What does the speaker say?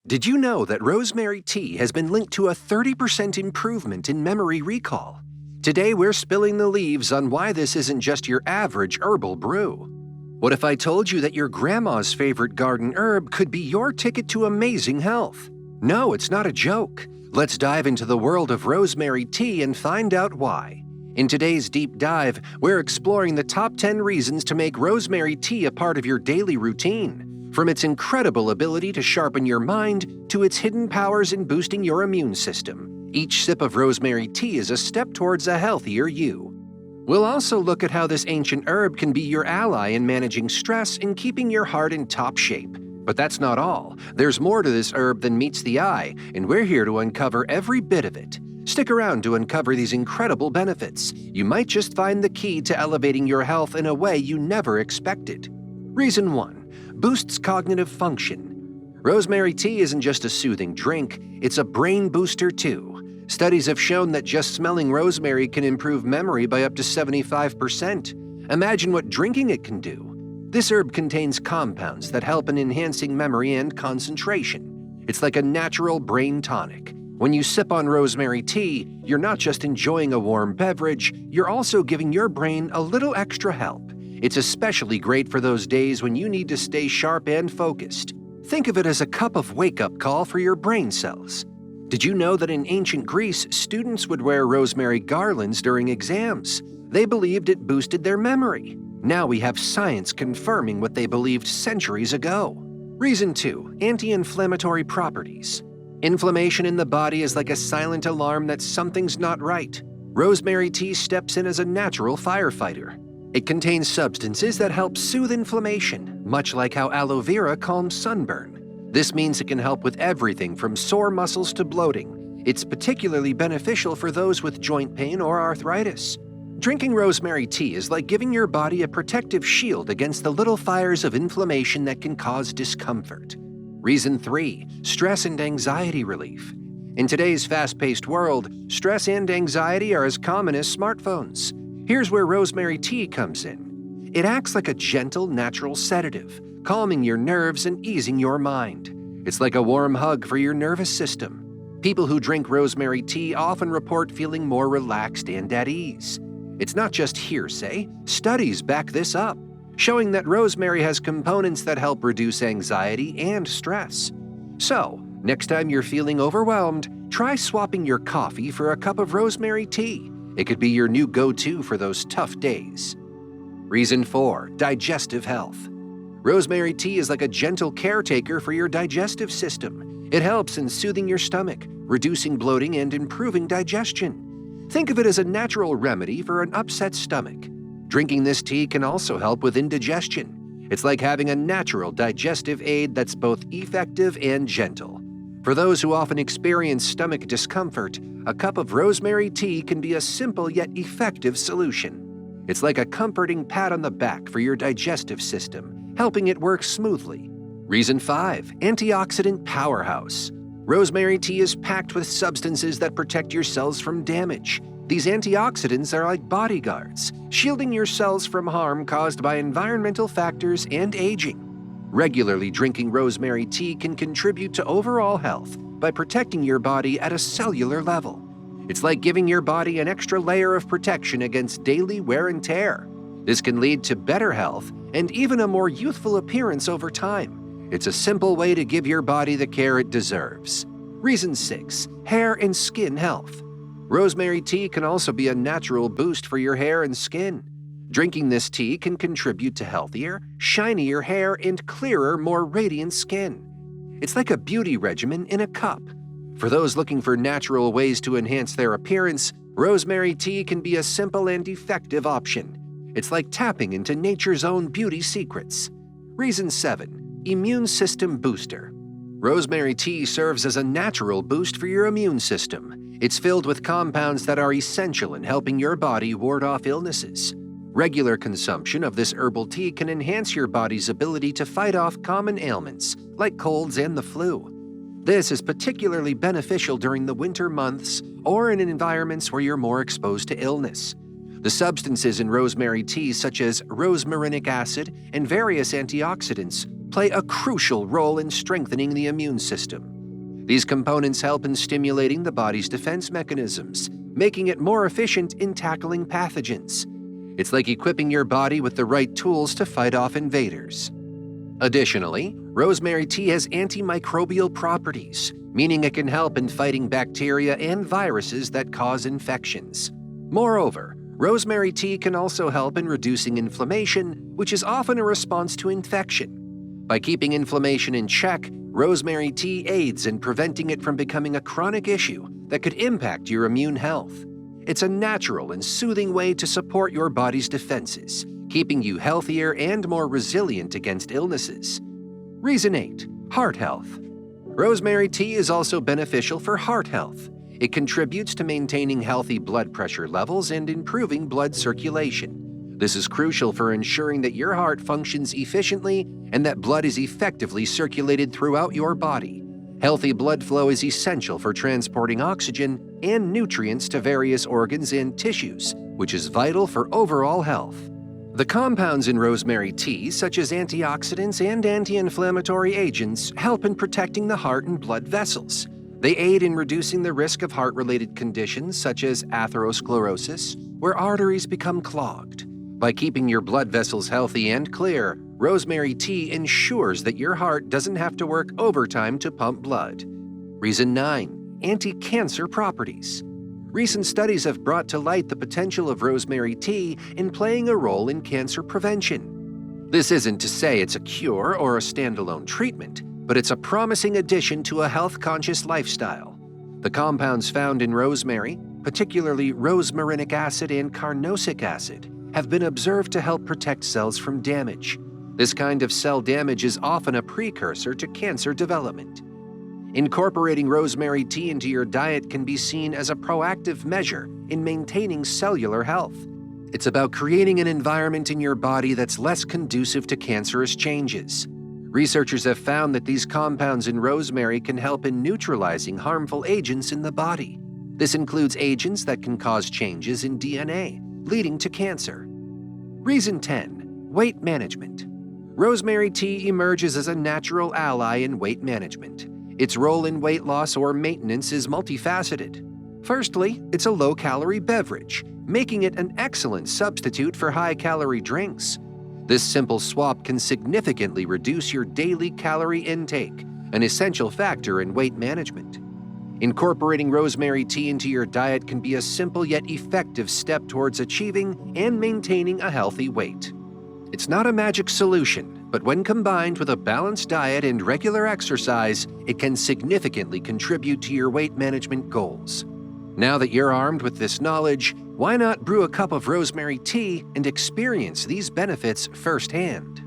Did you know that rosemary tea has been linked to a 30% improvement in memory recall? Today we're spilling the leaves on why this isn't just your average herbal brew. What if I told you that your grandma's favorite garden herb could be your ticket to amazing health? No, it's not a joke. Let's dive into the world of rosemary tea and find out why. In today's deep dive, we're exploring the top 10 reasons to make rosemary tea a part of your daily routine. From its incredible ability to sharpen your mind to its hidden powers in boosting your immune system, each sip of rosemary tea is a step towards a healthier you. We'll also look at how this ancient herb can be your ally in managing stress and keeping your heart in top shape. But that's not all. There's more to this herb than meets the eye, and we're here to uncover every bit of it. Stick around to uncover these incredible benefits. You might just find the key to elevating your health in a way you never expected. Reason 1. Boosts cognitive function. Rosemary tea isn't just a soothing drink, it's a brain booster too. Studies have shown that just smelling rosemary can improve memory by up to 75%. Imagine what drinking it can do. This herb contains compounds that help in enhancing memory and concentration. It's like a natural brain tonic. When you sip on rosemary tea, you're not just enjoying a warm beverage, you're also giving your brain a little extra help. It's especially great for those days when you need to stay sharp and focused. Think of it as a cup of wake-up call for your brain cells. Did you know that in ancient Greece, students would wear rosemary garlands during exams? They believed it boosted their memory. Now we have science confirming what they believed centuries ago. Reason 2. Anti-inflammatory properties. Inflammation in the body is like a silent alarm that something's not right. Rosemary tea steps in as a natural firefighter. It contains substances that help soothe inflammation, much like how aloe vera calms sunburn. This means it can help with everything from sore muscles to bloating. It's particularly beneficial for those with joint pain or arthritis. Drinking rosemary tea is like giving your body a protective shield against the little fires of inflammation that can cause discomfort. Reason 3. Stress and anxiety relief. In today's fast-paced world, stress and anxiety are as common as smartphones. Here's where rosemary tea comes in. It acts like a gentle, natural sedative, calming your nerves and easing your mind. It's like a warm hug for your nervous system. People who drink rosemary tea often report feeling more relaxed and at ease. It's not just hearsay. Studies back this up, showing that rosemary has components that help reduce anxiety and stress. So, next time you're feeling overwhelmed, try swapping your coffee for a cup of rosemary tea. It could be your new go-to for those tough days. Reason 4. Digestive health. Rosemary tea is like a gentle caretaker for your digestive system. It helps in soothing your stomach, reducing bloating, and improving digestion. Think of it as a natural remedy for an upset stomach. Drinking this tea can also help with indigestion. It's like having a natural digestive aid that's both effective and gentle. For those who often experience stomach discomfort, a cup of rosemary tea can be a simple yet effective solution. It's like a comforting pat on the back for your digestive system, helping it work smoothly. Reason 5. Antioxidant powerhouse. Rosemary tea is packed with substances that protect your cells from damage. These antioxidants are like bodyguards, shielding your cells from harm caused by environmental factors and aging. Regularly drinking rosemary tea can contribute to overall health by protecting your body at a cellular level. It's like giving your body an extra layer of protection against daily wear and tear. This can lead to better health and even a more youthful appearance over time. It's a simple way to give your body the care it deserves. Reason 6. Hair and skin health. Rosemary tea can also be a natural boost for your hair and skin. Drinking this tea can contribute to healthier, shinier hair and clearer, more radiant skin. It's like a beauty regimen in a cup. For those looking for natural ways to enhance their appearance, rosemary tea can be a simple and effective option. It's like tapping into nature's own beauty secrets. Reason 7. Immune system booster. Rosemary tea serves as a natural boost for your immune system. It's filled with compounds that are essential in helping your body ward off illnesses. Regular consumption of this herbal tea can enhance your body's ability to fight off common ailments, like colds and the flu. This is particularly beneficial during the winter months or in environments where you're more exposed to illness. The substances in rosemary tea, such as rosmarinic acid and various antioxidants, play a crucial role in strengthening the immune system. These components help in stimulating the body's defense mechanisms, making it more efficient in tackling pathogens. It's like equipping your body with the right tools to fight off invaders. Additionally, rosemary tea has antimicrobial properties, meaning it can help in fighting bacteria and viruses that cause infections. Moreover, rosemary tea can also help in reducing inflammation, which is often a response to infection. By keeping inflammation in check, rosemary tea aids in preventing it from becoming a chronic issue that could impact your immune health. It's a natural and soothing way to support your body's defenses, keeping you healthier and more resilient against illnesses. Reason 8. Heart health. Rosemary tea is also beneficial for heart health. It contributes to maintaining healthy blood pressure levels and improving blood circulation. This is crucial for ensuring that your heart functions efficiently and that blood is effectively circulated throughout your body. Healthy blood flow is essential for transporting oxygen and nutrients to various organs and tissues, which is vital for overall health. The compounds in rosemary tea, such as antioxidants and anti-inflammatory agents, help in protecting the heart and blood vessels. They aid in reducing the risk of heart-related conditions such as atherosclerosis, where arteries become clogged. By keeping your blood vessels healthy and clear, rosemary tea ensures that your heart doesn't have to work overtime to pump blood. Reason 9. Anti-cancer properties. Recent studies have brought to light the potential of rosemary tea in playing a role in cancer prevention. This isn't to say it's a cure or a standalone treatment, but it's a promising addition to a health-conscious lifestyle. The compounds found in rosemary, particularly rosmarinic acid and carnosic acid, have been observed to help protect cells from damage. This kind of cell damage is often a precursor to cancer development. Incorporating rosemary tea into your diet can be seen as a proactive measure in maintaining cellular health. It's about creating an environment in your body that's less conducive to cancerous changes. Researchers have found that these compounds in rosemary can help in neutralizing harmful agents in the body. This includes agents that can cause changes in DNA, leading to cancer. Reason 10. Weight management. Rosemary tea emerges as a natural ally in weight management. Its role in weight loss or maintenance is multifaceted. Firstly, it's a low-calorie beverage, making it an excellent substitute for high-calorie drinks. This simple swap can significantly reduce your daily calorie intake, an essential factor in weight management. Incorporating rosemary tea into your diet can be a simple yet effective step towards achieving and maintaining a healthy weight. It's not a magic solution, but when combined with a balanced diet and regular exercise, it can significantly contribute to your weight management goals. Now that you're armed with this knowledge, why not brew a cup of rosemary tea and experience these benefits firsthand?